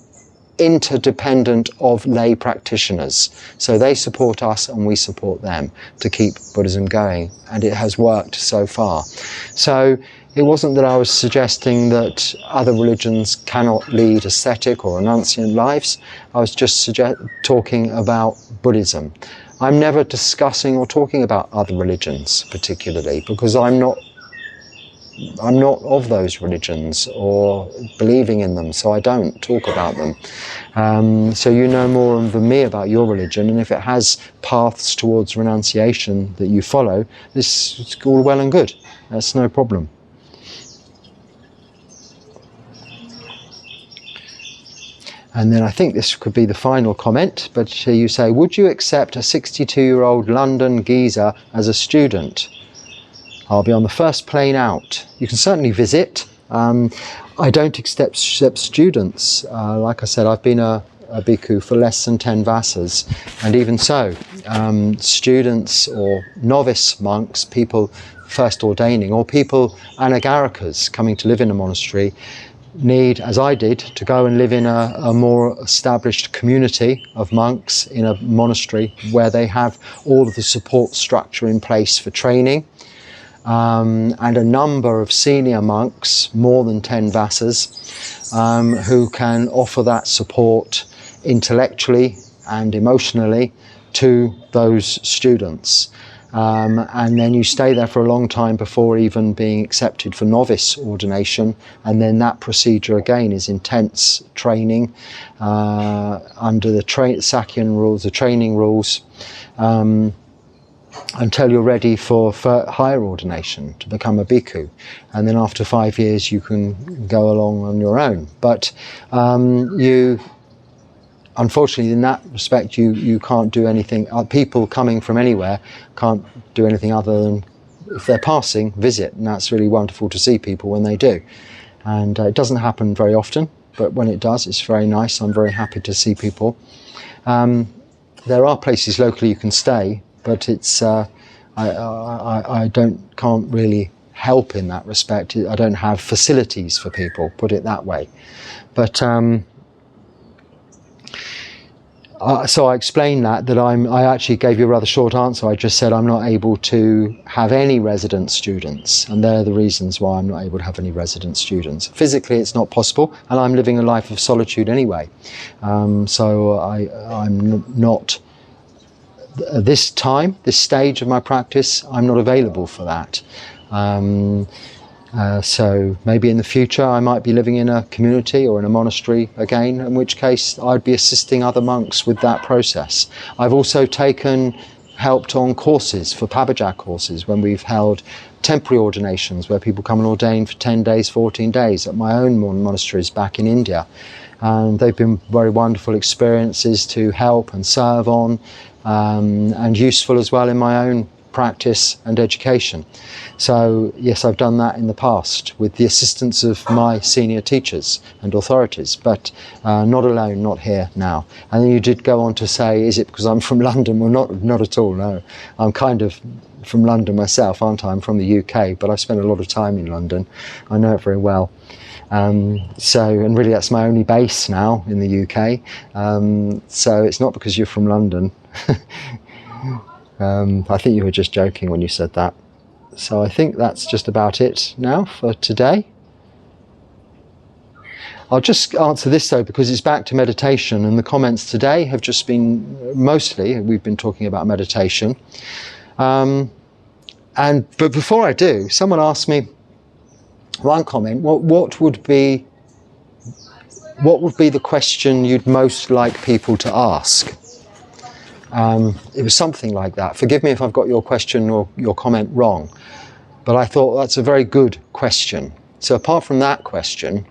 interdependent of lay practitioners. So they support us and we support them to keep Buddhism going, and it has worked so far. So it wasn't that I was suggesting that other religions cannot lead ascetic or renunciant lives. I was just talking about Buddhism. I'm never discussing or talking about other religions particularly, because I'm not of those religions or believing in them, so I don't talk about them. So you know more than me about your religion, and if it has paths towards renunciation that you follow, this is all well and good. That's no problem. And then I think this could be the final comment, but you say, would you accept a 62-year-old London geezer as a student? I'll be on the first plane out. You can certainly visit. I don't accept students. Like I said, I've been a bhikkhu for less than 10 vasas, and even so, students or novice monks, people first ordaining, or people anagarikas coming to live in a monastery, need, as I did, to go and live in a more established community of monks in a monastery where they have all of the support structure in place for training, and a number of senior monks, more than 10 vasas, who can offer that support intellectually and emotionally to those students. And then you stay there for a long time before even being accepted for novice ordination, and then that procedure again is intense training under the Sakyan rules, the training rules, until you're ready for higher ordination to become a bhikkhu, and then after 5 years you can go along on your own. But unfortunately, in that respect, you can't do anything. People coming from anywhere can't do anything other than, if they're passing, visit. And that's really wonderful to see people when they do. And it doesn't happen very often, but when it does, it's very nice. I'm very happy to see people. There are places locally you can stay, but it's I can't really help in that respect. I don't have facilities for people, put it that way. But so I explained that I actually gave you a rather short answer. I just said I'm not able to have any resident students, and they're the reasons why I'm not able to have any resident students. Physically it's not possible, and I'm living a life of solitude anyway. So I'm not, at this time, this stage of my practice, I'm not available for that. So maybe in the future I might be living in a community or in a monastery again, in which case I'd be assisting other monks with that process. I've also helped on courses, for Pabajak courses, when we've held temporary ordinations where people come and ordain for 10 days, 14 days at my own monasteries back in India. And they've been very wonderful experiences to help and serve on, and useful as well in my own practice and education. So yes, I've done that in the past with the assistance of my senior teachers and authorities, but not alone, not here now. And then you did go on to say, is it because I'm from London? Well, not at all, no. I'm kind of from London myself, aren't I? I'm from the UK, but I spent a lot of time in London. I know it very well. And really that's my only base now in the UK. So it's not because you're from London. I think you were just joking when you said that. So I think that's just about it now for today. I'll just answer this though, because it's back to meditation, and the comments today have just been, mostly, we've been talking about meditation. But before I do, someone asked me, one comment, what would be the question you'd most like people to ask? It was something like that. Forgive me if I've got your question or your comment wrong, but I thought that's a very good question. So apart from that question,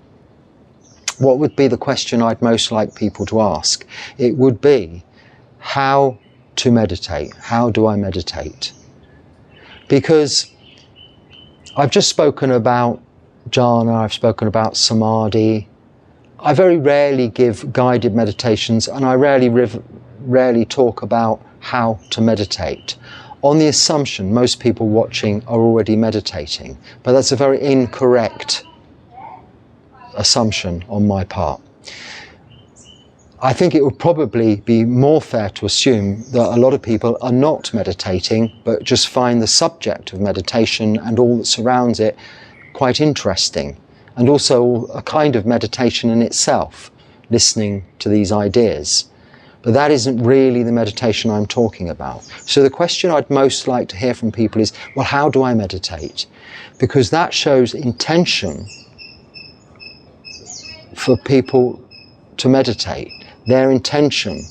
what would be the question I'd most like people to ask? It would be how to meditate. How do I meditate? Because I've just spoken about Jhāna, I've spoken about Samadhi. I very rarely give guided meditations, and I rarely talk about how to meditate, on the assumption most people watching are already meditating. But that's a very incorrect assumption on my part. I think it would probably be more fair to assume that a lot of people are not meditating, but just find the subject of meditation and all that surrounds it quite interesting, and also a kind of meditation in itself, listening to these ideas. But that isn't really the meditation I'm talking about. So the question I'd most like to hear from people is, well, how do I meditate? Because that shows intention for people to meditate, their intention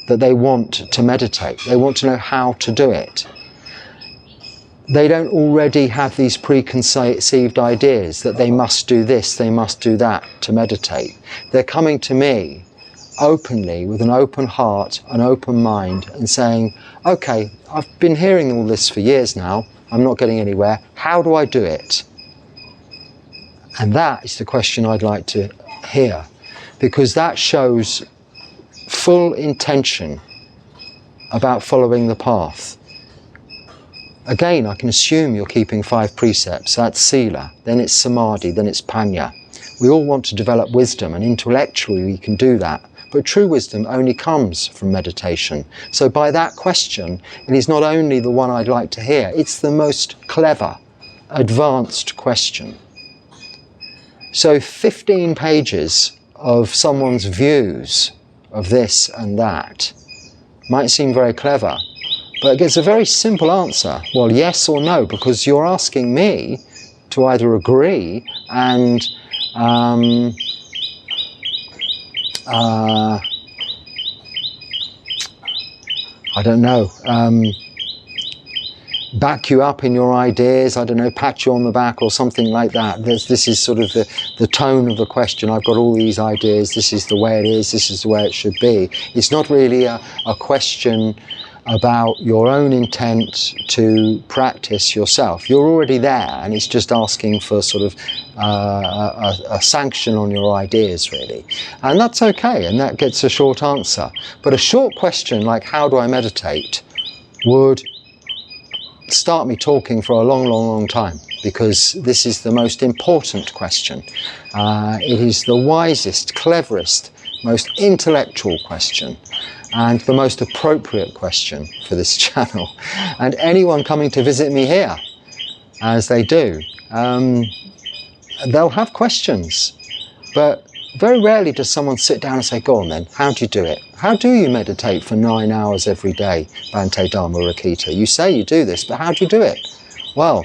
that they want to meditate. They want to know how to do it. They don't already have these preconceived ideas that they must do this, they must do that to meditate. They're coming to me openly, with an open heart, an open mind, and saying, okay, I've been hearing all this for years now, I'm not getting anywhere, how do I do it? And that is the question I'd like to hear, because that shows full intention about following the path. Again, I can assume you're keeping 5 precepts. That's sila, then it's samadhi, then it's panya. We all want to develop wisdom, and intellectually we can do that. But true wisdom only comes from meditation. So by that question, it is not only the one I'd like to hear, it's the most clever, advanced question. So 15 pages of someone's views of this and that might seem very clever, but it gives a very simple answer. Well, yes or no, because you're asking me to either agree and I don't know, back you up in your ideas, I don't know, pat you on the back or something like that. This is sort of the tone of the question. I've got all these ideas, this is the way it is, this is the way it should be. It's not really a question about your own intent to practice yourself. You're already there, and it's just asking for sort of a sanction on your ideas, really. And that's okay, and that gets a short answer. But a short question like, how do I meditate, would start me talking for a long, long, long time, because this is the most important question. It is the wisest, cleverest, most intellectual question, and the most appropriate question for this channel. And anyone coming to visit me here, as they do, they'll have questions, but very rarely does someone sit down and say, go on then, how do you do it? How do you meditate for 9 hours every day, Bhante Dharma Rakita? You say you do this, but how do you do it? Well,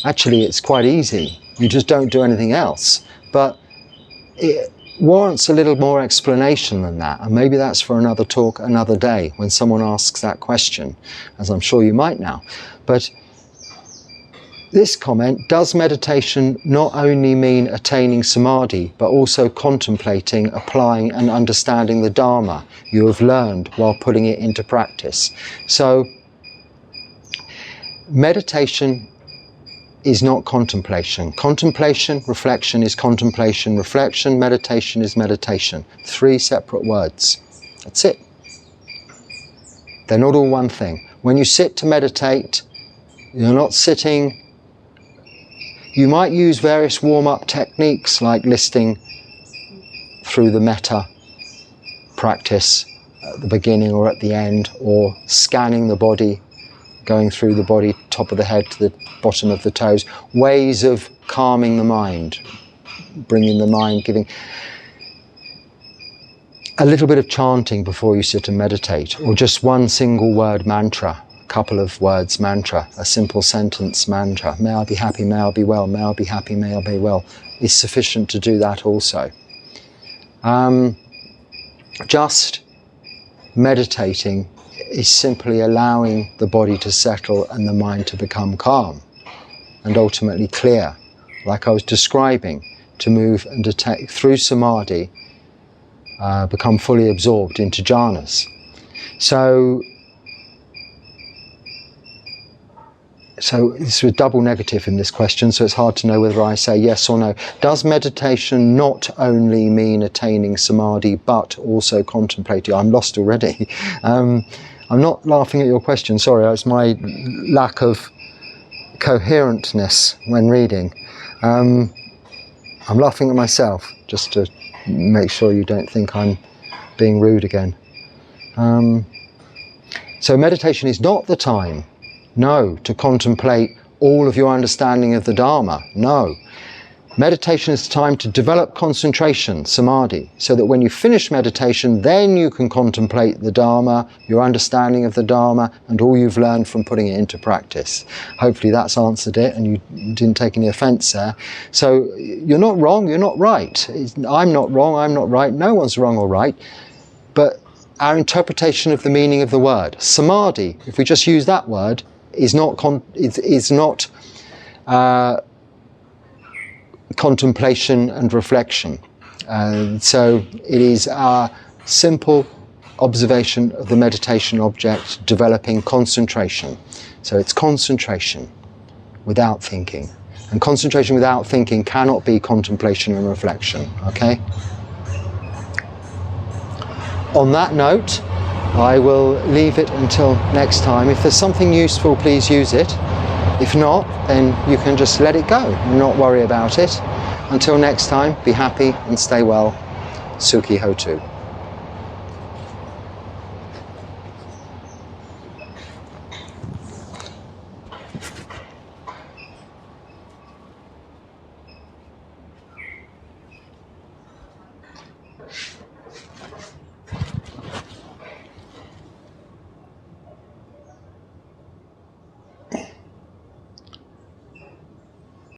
actually it's quite easy. You just don't do anything else. But it warrants a little more explanation than that, and maybe that's for another talk another day when someone asks that question, as I'm sure you might now. But this comment, does meditation not only mean attaining samadhi, but also contemplating, applying and understanding the Dharma you have learned while putting it into practice? So meditation is not contemplation. Contemplation, reflection is contemplation, reflection, meditation is meditation. 3 separate words. That's it. They're not all one thing. When you sit to meditate, you're not sitting. You might use various warm-up techniques like listing through the metta practice at the beginning or at the end, or scanning the body, going through the body, top of the head to the bottom of the toes, ways of calming the mind, bringing the mind, giving a little bit of chanting before you sit and meditate, or just one single word mantra, a couple of words mantra, a simple sentence mantra, may I be happy, may I be well, may I be happy, may I be well, is sufficient to do that also. Just meditating is simply allowing the body to settle and the mind to become calm and ultimately clear, like I was describing, to move and to take through samadhi, become fully absorbed into jhanas. So this was double negative in this question, so it's hard to know whether I say yes or no. Does meditation not only mean attaining samadhi, but also contemplating? I'm lost already. I'm not laughing at your question, sorry, it's my lack of coherentness when reading. I'm laughing at myself, just to make sure you don't think I'm being rude again. So meditation is not the time, no, to contemplate all of your understanding of the Dharma, no. Meditation is time to develop concentration, samadhi, so that when you finish meditation, then you can contemplate the Dharma, your understanding of the Dharma, and all you've learned from putting it into practice. Hopefully that's answered it, and you didn't take any offence there. So you're not wrong, you're not right. I'm not wrong, I'm not right, no one's wrong or right. But our interpretation of the meaning of the word, samadhi, if we just use that word, is not contemplation and reflection. So it is our simple observation of the meditation object, developing concentration. So it's concentration without thinking. And concentration without thinking cannot be contemplation and reflection, okay? On that note, I will leave it until next time. If there's something useful, please use it. If not, then you can just let it go and not worry about it. Until next time, be happy and stay well. Sukhi Hotu.